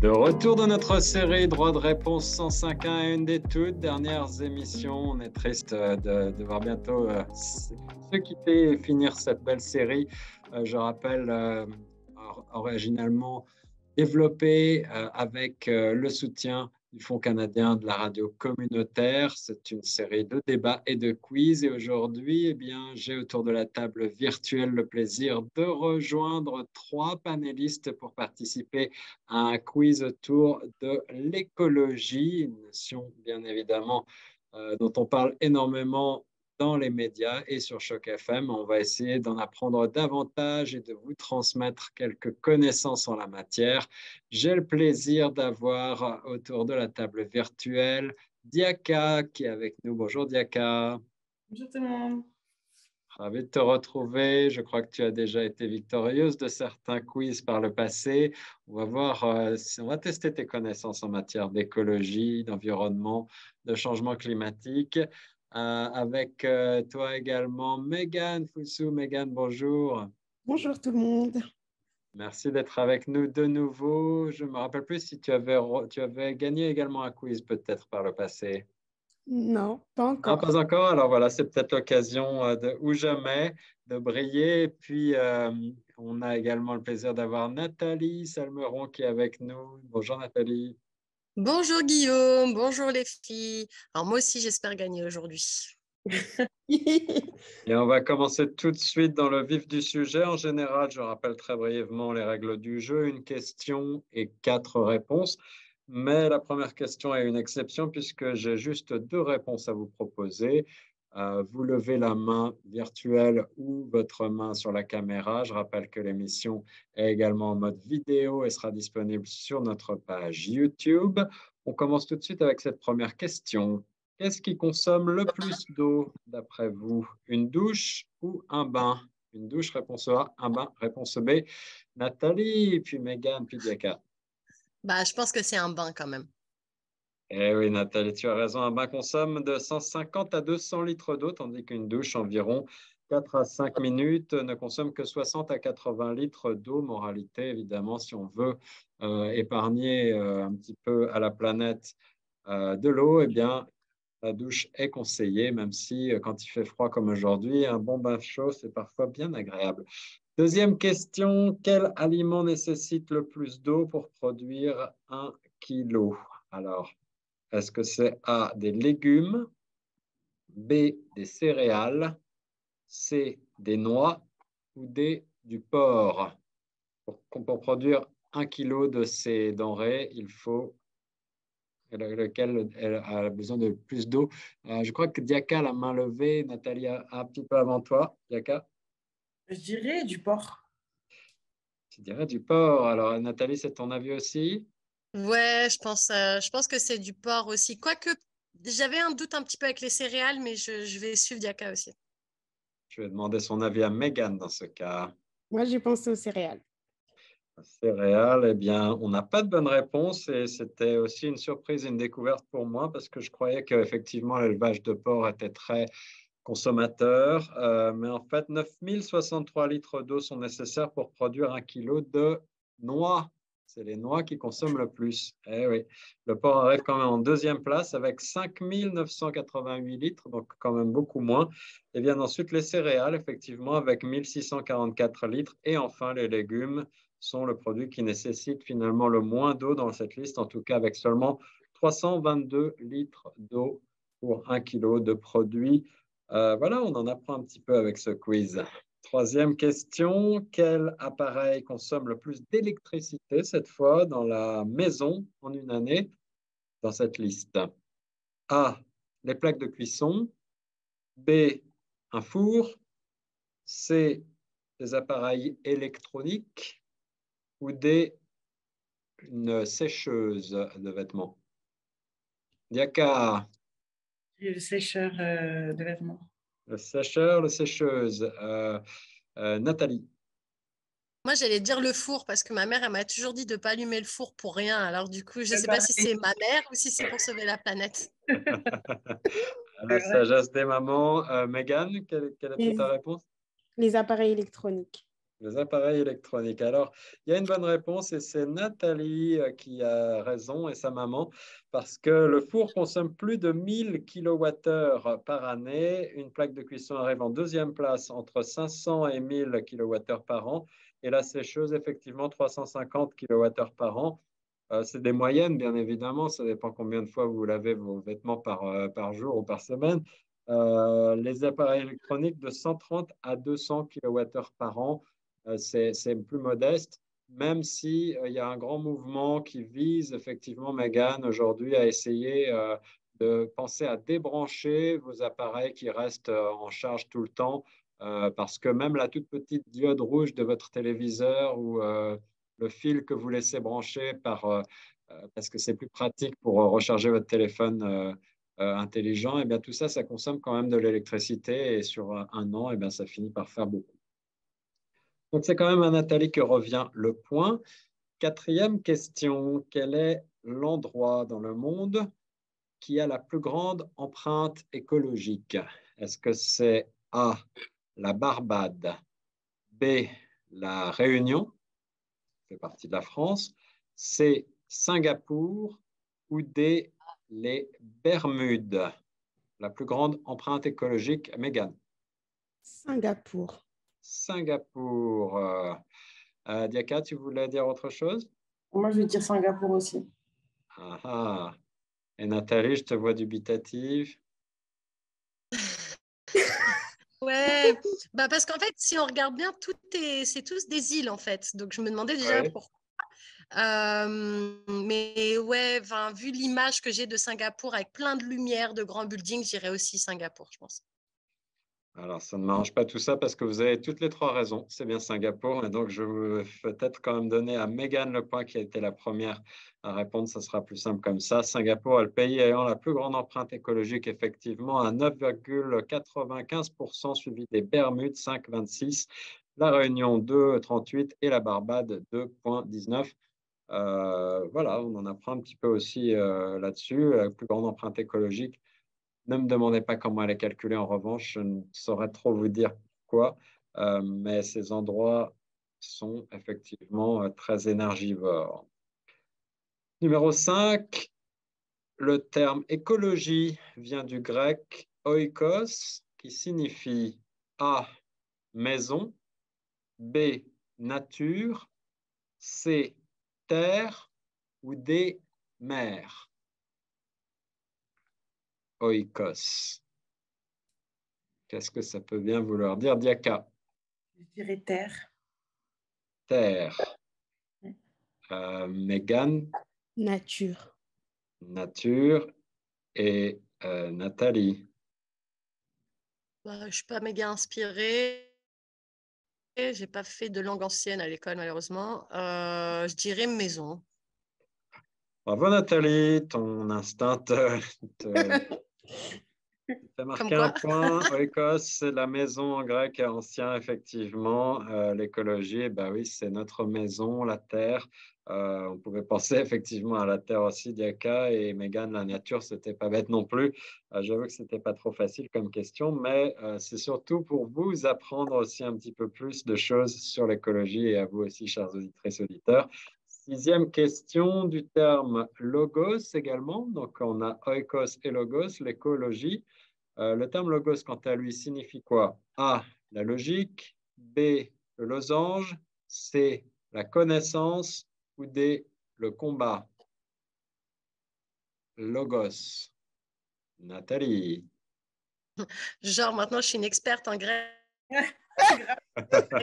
De retour dans notre série Droit de réponse 105.1 et une des toutes dernières émissions. On est triste de voir bientôt se quitter et finir cette belle série. Je rappelle, originalement développée avec le soutien du Fonds canadien de la radio communautaire. C'est une série de débats et de quiz. Et aujourd'hui, eh bien, j'ai autour de la table virtuelle le plaisir de rejoindre 3 panélistes pour participer à un quiz autour de l'écologie, une notion bien évidemment dont on parle énormément dans les médias et sur Choc FM. On va essayer d'en apprendre davantage et de vous transmettre quelques connaissances en la matière. J'ai le plaisir d'avoir autour de la table virtuelle Diaka qui est avec nous. Bonjour Diaka. Bonjour tout le monde. Ravi de te retrouver. Je crois que tu as déjà été victorieuse de certains quiz par le passé. On va voir, on va tester tes connaissances en matière d'écologie, d'environnement, de changement climatique. Avec toi également, Megan Foussou. Megan, bonjour. Bonjour tout le monde. Merci d'être avec nous de nouveau. Je ne me rappelle plus si tu avais gagné également un quiz peut-être par le passé. Non, pas Non, encore. pas encore. Alors voilà, c'est peut-être l'occasion de ou jamais de briller. Et puis, on a également le plaisir d'avoir Nathalie Salmeron qui est avec nous. Bonjour Nathalie. Bonjour Guillaume, bonjour les filles. Alors moi aussi j'espère gagner aujourd'hui. Et on va commencer tout de suite dans le vif du sujet. En général, je rappelle très brièvement les règles du jeu. Une question et 4 réponses. Mais la première question est une exception puisque j'ai juste 2 réponses à vous proposer. Vous levez la main virtuelle ou votre main sur la caméra. Je rappelle que l'émission est également en mode vidéo et sera disponible sur notre page YouTube. On commence tout de suite avec cette première question. Qu'est-ce qui consomme le plus d'eau d'après vous? Une douche ou un bain? Une douche, réponse A. Un bain, réponse B. Nathalie, puis Megan, puis Diaka. Je pense que c'est un bain quand même. Eh oui, Nathalie, tu as raison. Un bain consomme de 150 à 200 litres d'eau, tandis qu'une douche, environ 4 à 5 minutes, ne consomme que 60 à 80 litres d'eau. Moralité, évidemment, si on veut épargner un petit peu à la planète de l'eau, eh bien, la douche est conseillée, même si quand il fait froid comme aujourd'hui, un bon bain chaud, c'est parfois bien agréable. Deuxième question, quel aliment nécessite le plus d'eau pour produire 1 kilo? Alors, est-ce que c'est A, des légumes, B, des céréales, C, des noix ou D, du porc? Pour produire 1 kilo de ces denrées, il faut lequel a besoin de plus d'eau. Je crois que Diaka a la main levée, Nathalie un petit peu avant toi. Diaka? Je dirais du porc. Tu dirais du porc. Alors, Nathalie, c'est ton avis aussi? Ouais, je pense que c'est du porc aussi. Quoique j'avais un doute un petit peu avec les céréales, mais je vais suivre Diaka aussi. Je vais demander son avis à Megan dans ce cas. Moi, j'ai pensé aux céréales. Céréales, eh bien, on n'a pas de bonne réponse et c'était aussi une surprise, une découverte pour moi parce que je croyais qu'effectivement l'élevage de porc était très consommateur. Mais en fait, 9063 litres d'eau sont nécessaires pour produire 1 kilo de noix. C'est les noix qui consomment le plus. Eh oui. Le porc arrive quand même en deuxième place avec 5988 litres, donc quand même beaucoup moins. Et bien ensuite les céréales, effectivement, avec 1644 litres. Et enfin, les légumes sont le produit qui nécessite finalement le moins d'eau dans cette liste, en tout cas avec seulement 322 litres d'eau pour 1 kilo de produits. Voilà, on en apprend un petit peu avec ce quiz. Troisième question, quel appareil consomme le plus d'électricité cette fois dans la maison en une année dans cette liste? A, les plaques de cuisson, B, un four, C, des appareils électroniques ou D, une sécheuse de vêtements. Diaka, Le sécheur de vêtements. le sécheur, le sécheuse. Nathalie. Moi, j'allais dire le four parce que ma mère, elle m'a toujours dit de ne pas allumer le four pour rien. Alors du coup, je ne sais pas si c'est ma mère ou si c'est pour sauver la planète. La sagesse des mamans. Megan, quelle était ta réponse? Les appareils électroniques. Les appareils électroniques. Alors, il y a une bonne réponse et c'est Nathalie qui a raison et sa maman parce que le four consomme plus de 1000 kWh par année. Une plaque de cuisson arrive en deuxième place entre 500 et 1000 kWh par an et la sécheuse, effectivement, 350 kWh par an. C'est des moyennes, bien évidemment. Ça dépend combien de fois vous lavez vos vêtements par jour ou par semaine. Les appareils électroniques de 130 à 200 kWh par an c'est plus modeste, même si il y a un grand mouvement qui vise effectivement, Mégane, aujourd'hui à essayer de penser à débrancher vos appareils qui restent en charge tout le temps, parce que même la toute petite diode rouge de votre téléviseur ou le fil que vous laissez brancher parce que c'est plus pratique pour recharger votre téléphone intelligent, et bien tout ça, ça consomme quand même de l'électricité et sur un an, et bien ça finit par faire beaucoup. Donc, c'est quand même à Nathalie que revient le point. Quatrième question, quel est l'endroit dans le monde qui a la plus grande empreinte écologique? Est-ce que c'est A, la Barbade, B, la Réunion, qui fait partie de la France, C, Singapour ou D, les Bermudes? La plus grande empreinte écologique, Mégane. Singapour. Singapour. Diaka, tu voulais dire autre chose? Moi, je vais dire Singapour aussi. Ah, ah. Et Nathalie, je te vois dubitative. Ouais, bah parce qu'en fait, si on regarde bien, c'est tous des îles en fait. Donc je me demandais déjà Oui. pourquoi. Mais ouais, vu l'image que j'ai de Singapour avec plein de lumière, de grands buildings, j'irais aussi Singapour, je pense. Alors, ça ne m'arrange pas tout ça parce que vous avez toutes les trois raisons. C'est bien Singapour. Et donc, je vais peut-être quand même donner à Mégane le point qui a été la première à répondre. Ça sera plus simple comme ça. Singapour est le pays ayant la plus grande empreinte écologique, effectivement, à 9,95%, suivi des Bermudes, 5,26%, la Réunion, 2,38% et la Barbade, 2,19%. Voilà, on en apprend un petit peu aussi là-dessus. La plus grande empreinte écologique. Ne me demandez pas comment elle est calculée, en revanche, je ne saurais trop vous dire pourquoi, mais ces endroits sont effectivement très énergivores. Numéro 5, le terme écologie vient du grec oikos, qui signifie A, maison, B, nature, C, terre ou D, mer. Oikos. Qu'est-ce que ça peut bien vouloir dire, Diaka? Je dirais terre. Terre. Mégane, Nature. nature et Nathalie. Je ne suis pas méga inspirée. J'ai pas fait de langue ancienne à l'école, malheureusement. Je dirais maison. Bravo Nathalie, ton instinct te fait Comme marquer un quoi? point. Oikos, c'est la maison en grec ancien, effectivement. L'écologie, bah oui, c'est notre maison, la terre. On pouvait penser effectivement à la terre aussi, Diaka et Mégane, la nature, c'était pas bête non plus. J'avoue que c'était pas trop facile comme question, mais c'est surtout pour vous apprendre aussi un petit peu plus de choses sur l'écologie et à vous aussi, chers auditrices et auditeurs. Sixième question du terme logos également. Donc, on a oikos et logos, l'écologie. Le terme logos, quant à lui, signifie quoi? A, la logique, B, le losange, C, la connaissance ou D, le combat? Logos. Nathalie. Genre, maintenant, je suis une experte en grec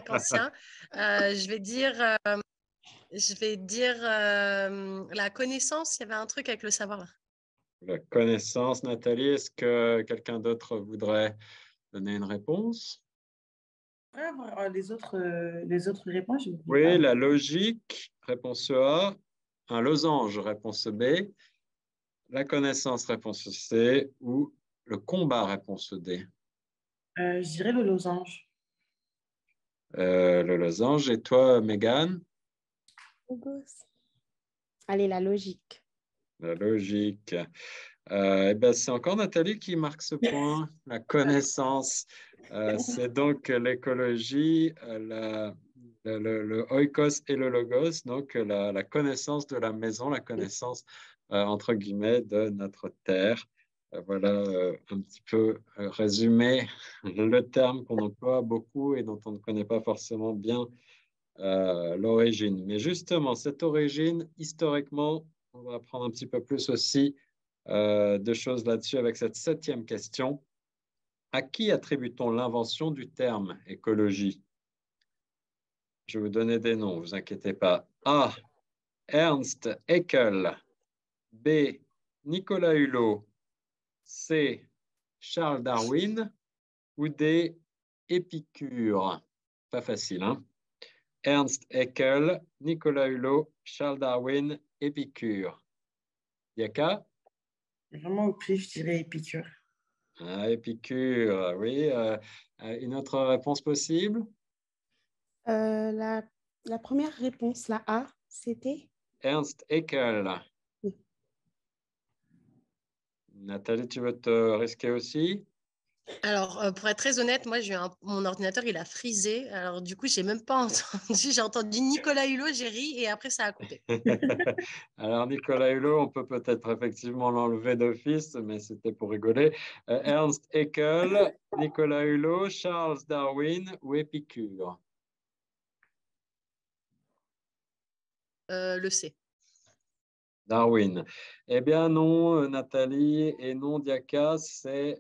ancien. Je vais dire la connaissance. Il y avait un truc avec le savoir. La connaissance, Nathalie. Est-ce que quelqu'un d'autre voudrait donner une réponse? Les autres réponses, je n'oublie Oui, pas. la logique, réponse A. Un losange, réponse B. La connaissance, réponse C. Ou le combat, réponse D. Je dirais le losange. Le losange. Et toi, Mégane? Logos. Allez, la logique. La logique. Eh ben, c'est encore Nathalie qui marque ce point, la connaissance. C'est donc l'écologie, le oikos et le logos, donc la connaissance de la maison, la connaissance, entre guillemets, de notre terre. Voilà un petit peu résumé le terme qu'on emploie beaucoup et dont on ne connaît pas forcément bien l'origine. Mais justement, cette origine, historiquement, on va apprendre un petit peu plus aussi de choses là-dessus avec cette 7e question. À qui attribue-t-on l'invention du terme écologie? Je vais vous donner des noms, ne vous inquiétez pas. A. Ernst Haeckel. B. Nicolas Hulot. C. Charles Darwin. Ou D. Épicure. Pas facile, hein? Ernst Haeckel, Nicolas Hulot, Charles Darwin, Épicure. Yaka? Vraiment au pif, je dirais Épicure. Ah, Épicure, oui. Une autre réponse possible? La première réponse, la A, c'était? Ernst Haeckel. Oui. Nathalie, tu veux te risquer aussi? Alors, pour être très honnête, moi, mon ordinateur, il a frisé. Alors, du coup, je n'ai même pas entendu. J'ai entendu Nicolas Hulot, j'ai ri et après, ça a coupé. Alors, Nicolas Hulot, on peut peut-être effectivement l'enlever d'office, mais c'était pour rigoler. Ernst Haeckel, Nicolas Hulot, Charles Darwin ou Épicure? Le C. Darwin. Eh bien non, Nathalie, et non, Diaka, c'est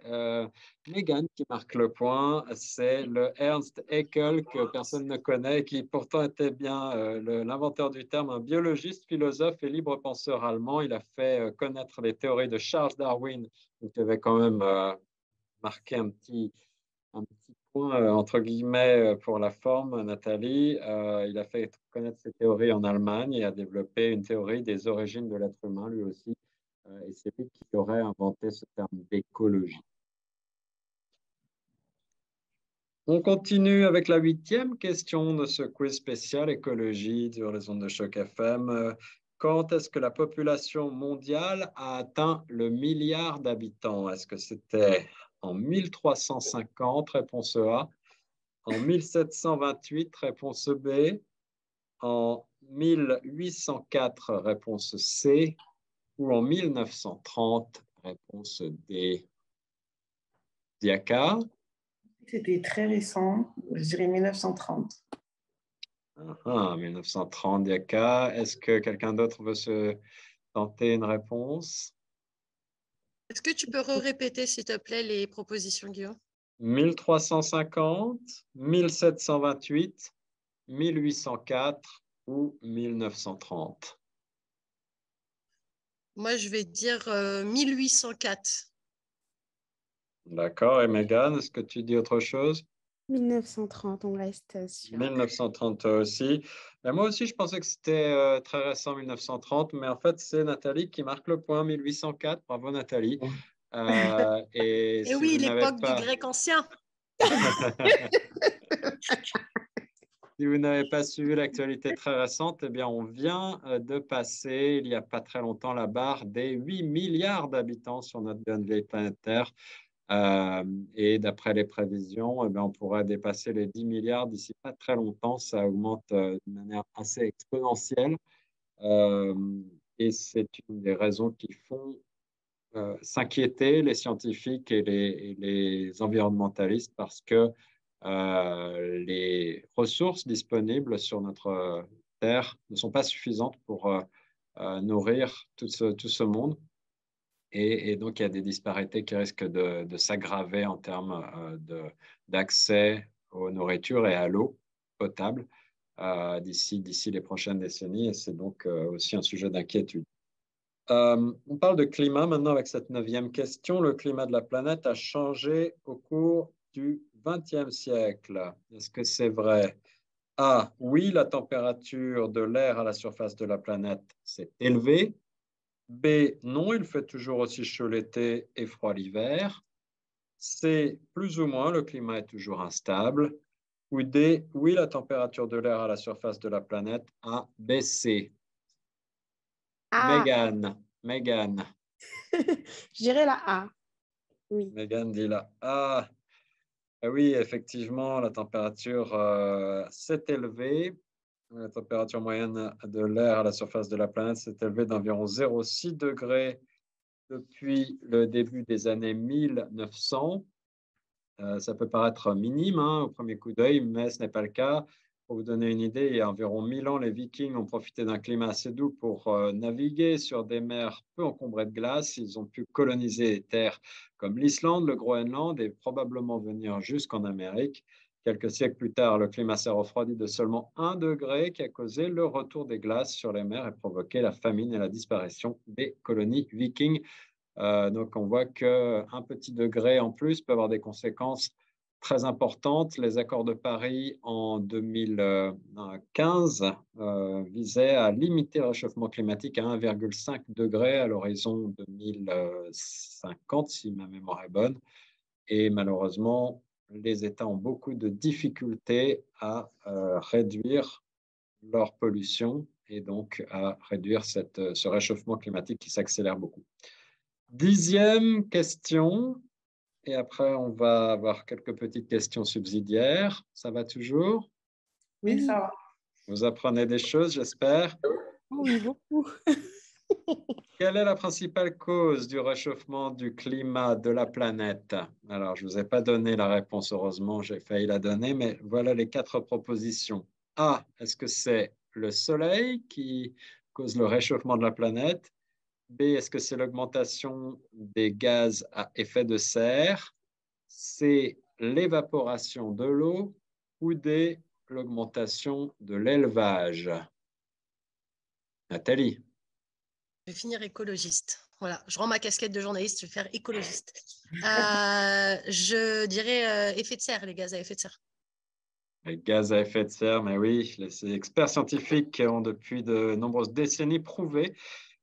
Megan qui marque le point. C'est le Ernst Haeckel que personne ne connaît, qui pourtant était bien l'inventeur du terme, un biologiste, philosophe et libre penseur allemand. Il a fait connaître les théories de Charles Darwin. Donc, il avait quand même marqué un petit point, entre guillemets, pour la forme, Nathalie. Il a fait connaître ses théories en Allemagne et a développé une théorie des origines de l'être humain, lui aussi. Et c'est lui qui aurait inventé ce terme d'écologie. On continue avec la 8e question de ce quiz spécial écologie sur les ondes de choc FM. Quand est-ce que la population mondiale a atteint le milliard d'habitants? Est-ce que c'était en 1350, réponse A, en 1728, réponse B, en 1804, réponse C, ou en 1930, réponse D? Diaka? C'était très récent, je dirais 1930. 1930, Diaka. Est-ce que quelqu'un d'autre veut se tenter une réponse? Est-ce que tu peux répéter, s'il te plaît, les propositions, Guillaume? 1350, 1728, 1804 ou 1930? Moi, je vais dire 1804. D'accord. Et Megan, est-ce que tu dis autre chose? 1930, on reste sur. 1930 aussi. Et moi aussi, je pensais que c'était très récent, 1930, mais en fait, c'est Nathalie qui marque le point, 1804. Bravo, Nathalie. Et Et si oui, vous n'avez l'époque du pas... grec ancien. Si vous n'avez pas suivi l'actualité très récente, eh bien, on vient de passer, il n'y a pas très longtemps, la barre des 8 milliards d'habitants sur notre bonne vieille planète Terre. Et d'après les prévisions, eh bien, on pourrait dépasser les 10 milliards d'ici pas très longtemps. Ça augmente de manière assez exponentielle. Euh, et c'est une des raisons qui font s'inquiéter les scientifiques et les environnementalistes parce que les ressources disponibles sur notre Terre ne sont pas suffisantes pour nourrir tout ce monde. Et donc, il y a des disparités qui risquent de s'aggraver en termes d'accès aux nourritures et à l'eau potable d'ici les prochaines décennies. Et c'est donc aussi un sujet d'inquiétude. On parle de climat maintenant avec cette 9e question. Le climat de la planète a changé au cours du XXe siècle. Est-ce que c'est vrai? A, oui, la température de l'air à la surface de la planète s'est élevée. B, non, il fait toujours aussi chaud l'été et froid l'hiver. C, plus ou moins, le climat est toujours instable. Ou D, oui, la température de l'air à la surface de la planète a baissé. A. Megan. Je dirais la A. Oui. Megan dit là. Ah, Oui, effectivement, la température s'est élevée. La température moyenne de l'air à la surface de la planète s'est élevée d'environ 0,6 degrés depuis le début des années 1900. Ça peut paraître minime au premier coup d'œil, mais ce n'est pas le cas. Pour vous donner une idée, il y a environ 1000 ans, les Vikings ont profité d'un climat assez doux pour naviguer sur des mers peu encombrées de glace. Ils ont pu coloniser des terres comme l'Islande, le Groenland et probablement venir jusqu'en Amérique. Quelques siècles plus tard, le climat s'est refroidi de seulement 1 degré qui a causé le retour des glaces sur les mers et provoqué la famine et la disparition des colonies vikings. Donc, on voit qu'un petit degré en plus peut avoir des conséquences très importantes. Les accords de Paris en 2015 visaient à limiter le réchauffement climatique à 1,5 degré à l'horizon 2050, si ma mémoire est bonne. Et malheureusement, les États ont beaucoup de difficultés à réduire leur pollution et donc à réduire ce réchauffement climatique qui s'accélère beaucoup. 10e question, et après on va avoir quelques petites questions subsidiaires. Ça va toujours? Oui, ça va. Vous apprenez des choses, j'espère. Oui, beaucoup. Quelle est la principale cause du réchauffement du climat de la planète? Alors, je ne vous ai pas donné la réponse, heureusement, j'ai failli la donner, mais voilà les 4 propositions. A, est-ce que c'est le Soleil qui cause le réchauffement de la planète? B, est-ce que c'est l'augmentation des gaz à effet de serre? C, l'évaporation de l'eau? Ou D, l'augmentation de l'élevage? Nathalie? Je vais finir écologiste. Voilà, je rends ma casquette de journaliste, je vais faire écologiste. Je dirais effet de serre, les gaz à effet de serre. Les gaz à effet de serre, mais oui, les experts scientifiques ont depuis de nombreuses décennies prouvé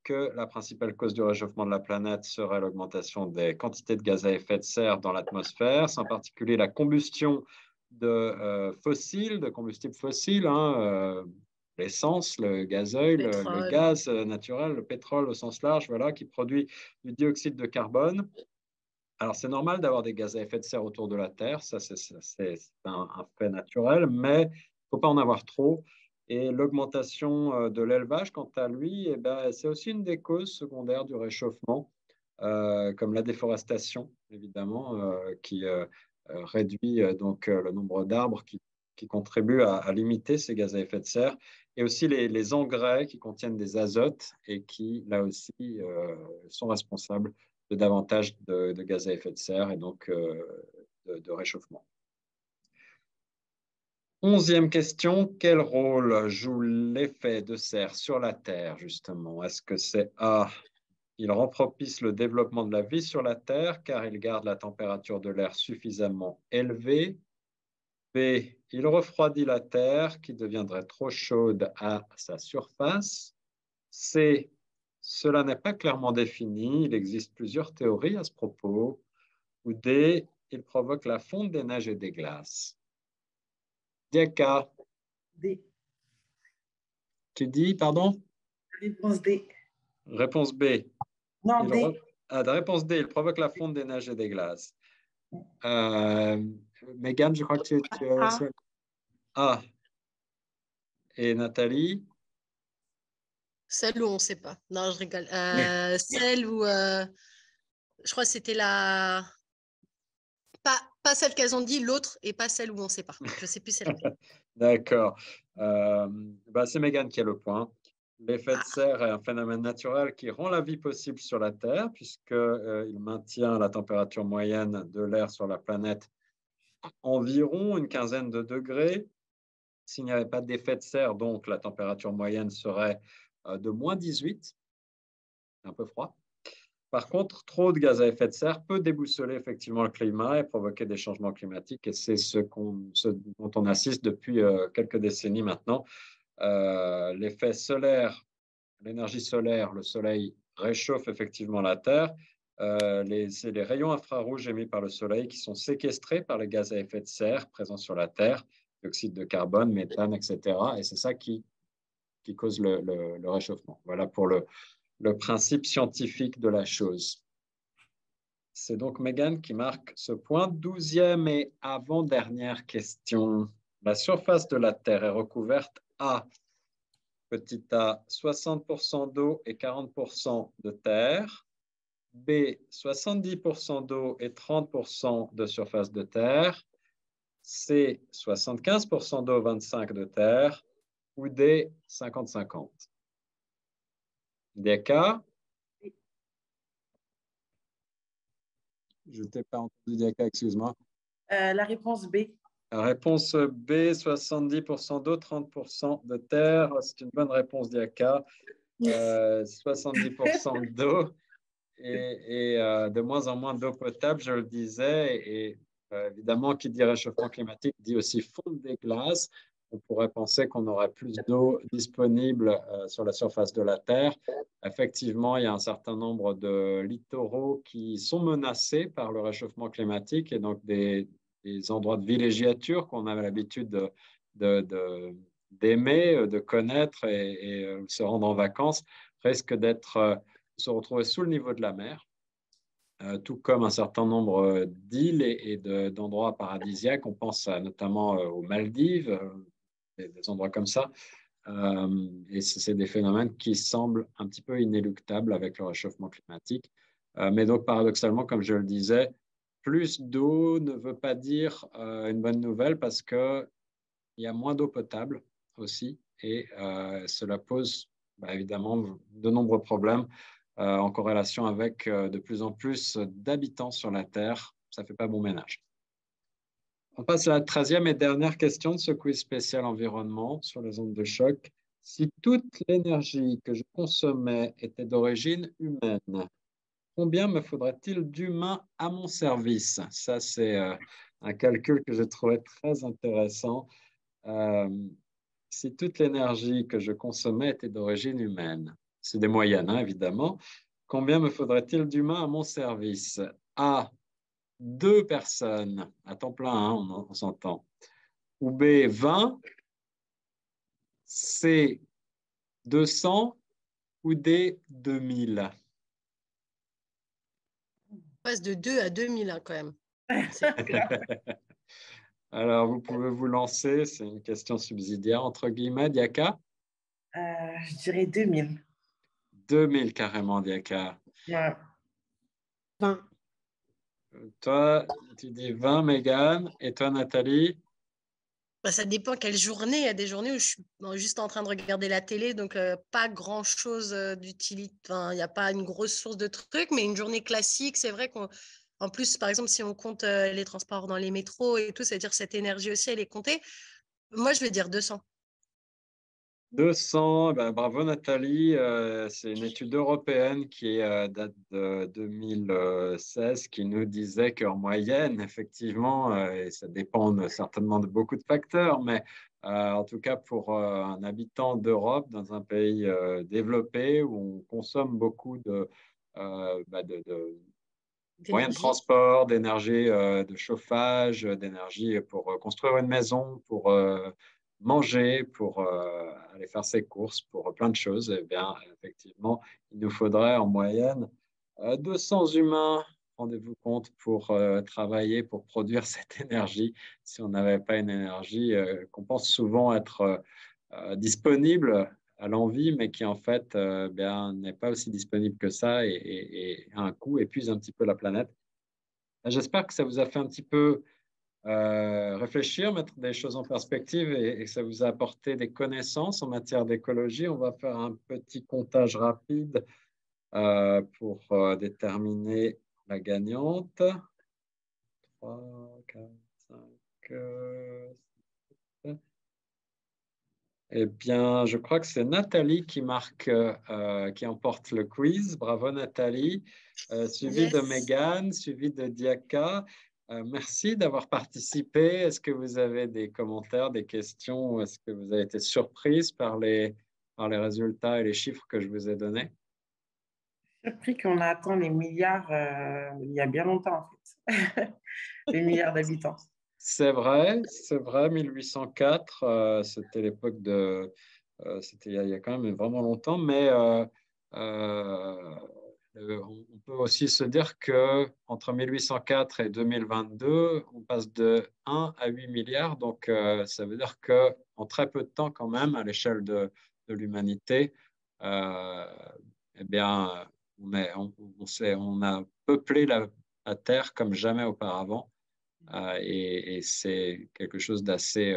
que la principale cause du réchauffement de la planète serait l'augmentation des quantités de gaz à effet de serre dans l'atmosphère, en particulier la combustion de fossiles, de combustibles fossiles, l'essence, le gazoil, le gaz naturel, le pétrole au sens large, voilà, qui produit du dioxyde de carbone. Alors, c'est normal d'avoir des gaz à effet de serre autour de la Terre, ça c'est un fait naturel, mais il ne faut pas en avoir trop. Et l'augmentation de l'élevage, quant à lui, eh ben, c'est aussi une des causes secondaires du réchauffement, comme la déforestation, évidemment, qui réduit donc le nombre d'arbres qui contribuent à limiter ces gaz à effet de serre, et aussi les engrais qui contiennent des azotes et qui, là aussi, sont responsables de davantage de gaz à effet de serre et donc de réchauffement. 11e question, quel rôle joue l'effet de serre sur la Terre, justement? Est-ce que c'est A, il rend propice le développement de la vie sur la Terre car il garde la température de l'air suffisamment élevée? B, il refroidit la Terre qui deviendrait trop chaude à sa surface? C, cela n'est pas clairement défini, il existe plusieurs théories à ce propos. Ou D, il provoque la fonte des neiges et des glaces. Diaka, D. tu dis, pardon? Réponse D. Réponse B. Non, D. Réponse D, il provoque la fonte des neiges et des glaces. Megan, je crois que tu as... A. Et Nathalie? Celle où on ne sait pas. Non, je rigole. Celle où, je crois que c'était la... Pas celle qu'elles ont dit, l'autre, et pas celle où on ne sait pas. Je ne sais plus celle. D'accord. C'est Megan qui a le point. L'effet de serre est un phénomène naturel qui rend la vie possible sur la Terre, puisqu'il maintient la température moyenne de l'air sur la planète environ une quinzaine de degrés. S'il n'y avait pas d'effet de serre, donc la température moyenne serait de moins 18, un peu froid. Par contre, trop de gaz à effet de serre peut déboussoler effectivement le climat et provoquer des changements climatiques. Et c'est ce dont on assiste depuis quelques décennies maintenant. L'effet solaire, l'énergie solaire, le soleil réchauffe effectivement la Terre. C'est les rayons infrarouges émis par le soleil qui sont séquestrés par les gaz à effet de serre présents sur la Terre, dioxyde de carbone, méthane, etc. Et c'est ça qui cause le réchauffement. Voilà pour le principe scientifique de la chose. C'est donc Megan qui marque ce point. 12e et avant-dernière question. La surface de la Terre est recouverte à, petit a, 60% d'eau et 40% de terre. B, 70% d'eau et 30% de surface de terre. C, 75% d'eau, 25% de terre. Ou D, 50-50. Diaka? Je ne t'ai pas entendu, Diaka, excuse-moi. La réponse B. La réponse B, 70% d'eau, 30% de terre. C'est une bonne réponse, Diaka. 70% d'eau et de moins en moins d'eau potable, je le disais. Et évidemment, qui dit réchauffement climatique dit aussi fonte des glaces. On pourrait penser qu'on aurait plus d'eau disponible sur la surface de la Terre. Effectivement, il y a un certain nombre de littoraux qui sont menacés par le réchauffement climatique et donc des endroits de villégiature qu'on avait l'habitude d'aimer, de connaître et se rendre en vacances risquent d'être se retrouver sous le niveau de la mer, tout comme un certain nombre d'îles et d'endroits paradisiaques. On pense notamment aux Maldives, des endroits comme ça. Et c'est des phénomènes qui semblent un petit peu inéluctables avec le réchauffement climatique. Mais donc, paradoxalement, comme je le disais, plus d'eau ne veut pas dire une bonne nouvelle parce qu'il y a moins d'eau potable aussi. Et cela pose évidemment de nombreux problèmes en corrélation avec de plus en plus d'habitants sur la Terre. Ça ne fait pas bon ménage. On passe à la 13e et dernière question de ce quiz spécial environnement sur les ondes de choc. Si toute l'énergie que je consommais était d'origine humaine, combien me faudrait-il d'humains à mon service? Ça, c'est un calcul que je trouvais très intéressant. Si toute l'énergie que je consommais était d'origine humaine, c'est des moyennes, hein, évidemment, combien me faudrait-il d'humains à mon service? A, 2 personnes, à temps plein, hein, on s'entend. Ou B, 20, C, 200 ou D, 2000. On passe de 2 à 2000 hein, quand même. Alors, vous pouvez vous lancer, c'est une question subsidiaire, entre guillemets, Diaka? Je dirais 2000. 2000 carrément, Diaka. Ouais. 20. Toi, tu dis 20, Mégane. Et toi, Nathalie? Bah, ça dépend quelle journée. Il y a des journées où je suis juste en train de regarder la télé, donc pas grand-chose d'utilité. Enfin, il n'y a pas une grosse source de trucs, mais une journée classique, c'est vrai qu'en plus, par exemple, si on compte les transports dans les métros et tout, c'est-à-dire cette énergie aussi, elle est comptée. Moi, je vais dire 200. 200, ben, bravo Nathalie. C'est une étude européenne qui date de 2016 qui nous disait qu'en moyenne, effectivement, et ça dépend certainement de beaucoup de facteurs, mais en tout cas pour un habitant d'Europe dans un pays développé où on consomme beaucoup de moyens de D'énergie. transport, d'énergie de chauffage, d'énergie pour construire une maison, pour manger, pour aller faire ses courses, pour plein de choses, eh bien, effectivement, il nous faudrait en moyenne 200 humains, rendez-vous compte, pour travailler, pour produire cette énergie. Si on n'avait pas une énergie qu'on pense souvent être disponible à l'envie, mais qui en fait n'est pas aussi disponible que ça et à un coût épuise un petit peu la planète. J'espère que ça vous a fait un petit peu réfléchir, mettre des choses en perspective et que ça vous a apporté des connaissances en matière d'écologie. On va faire un petit comptage rapide pour déterminer la gagnante. 3, 4, 5, eh bien, je crois que c'est Nathalie qui marque, qui emporte le quiz. Bravo Nathalie. Suivi de Yes. Mégane, suivi de Diaka. Merci d'avoir participé. Est-ce que vous avez des commentaires, des questions? Est-ce que vous avez été surprise par les résultats et les chiffres que je vous ai donnés? Surpris qu'on a atteint les milliards il y a bien longtemps, en fait. Les milliards d'habitants. C'est vrai, 1804, c'était l'époque c'était il y a quand même vraiment longtemps, mais on peut aussi se dire qu'entre 1804 et 2022, on passe de 1 à 8 milliards. Donc, ça veut dire qu'en très peu de temps, quand même, à l'échelle de l'humanité, eh bien, on a peuplé la Terre comme jamais auparavant. Et c'est quelque chose d'assez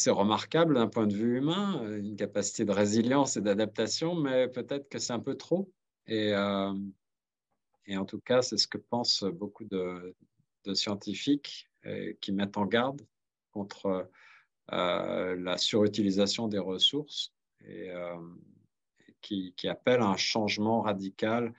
remarquable d'un point de vue humain, une capacité de résilience et d'adaptation, mais peut-être que c'est un peu trop. Et en tout cas, c'est ce que pensent beaucoup de scientifiques qui mettent en garde contre la surutilisation des ressources et qui appellent à un changement radical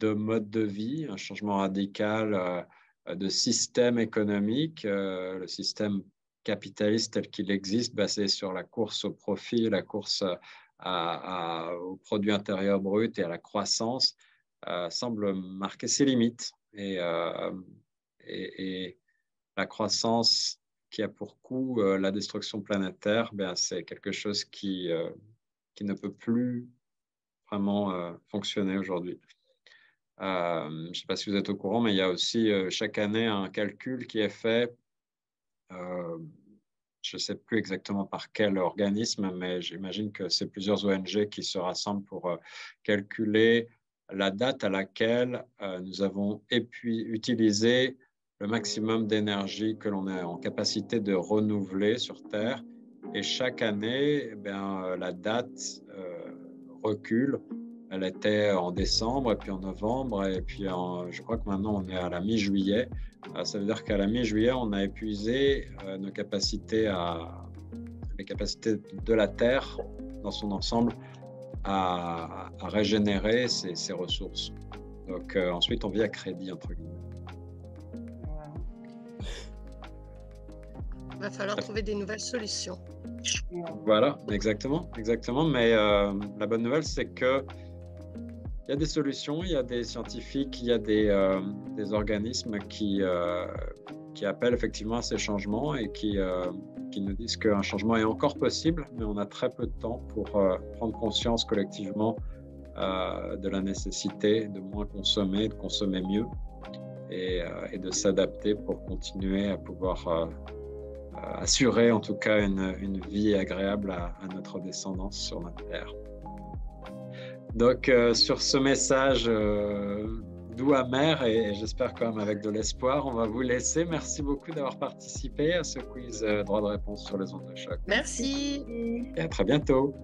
de mode de vie, un changement radical de système économique, le système capitaliste tel qu'il existe, basé sur la course au profit, la course au produit intérieur brut et à la croissance, semble marquer ses limites. Et la croissance qui a pour coût la destruction planétaire, c'est quelque chose qui ne peut plus vraiment fonctionner aujourd'hui. Je ne sais pas si vous êtes au courant, mais il y a aussi chaque année un calcul qui est fait, je ne sais plus exactement par quel organisme, mais j'imagine que c'est plusieurs ONG qui se rassemblent pour calculer la date à laquelle nous avons utilisé le maximum d'énergie que l'on est en capacité de renouveler sur Terre. Et chaque année, la date recule. Elle était en décembre, et puis en novembre, et puis je crois que maintenant on est à la mi-juillet. Ça veut dire qu'à la mi-juillet, on a épuisé les capacités de la Terre dans son ensemble à régénérer ses ressources. Donc ensuite, on vit à crédit, entre guillemets. Il va falloir trouver des nouvelles solutions. Voilà, exactement. Mais la bonne nouvelle, c'est que il y a des solutions, il y a des scientifiques, il y a des organismes qui appellent effectivement à ces changements et qui nous disent qu'un changement est encore possible, mais on a très peu de temps pour prendre conscience collectivement de la nécessité de moins consommer, de consommer mieux et de s'adapter pour continuer à pouvoir assurer en tout cas une vie agréable à notre descendance sur notre Terre. Donc, sur ce message doux, amer, et j'espère quand même avec de l'espoir, on va vous laisser. Merci beaucoup d'avoir participé à ce quiz droit de réponse sur les ondes de choc. Merci. Et à très bientôt.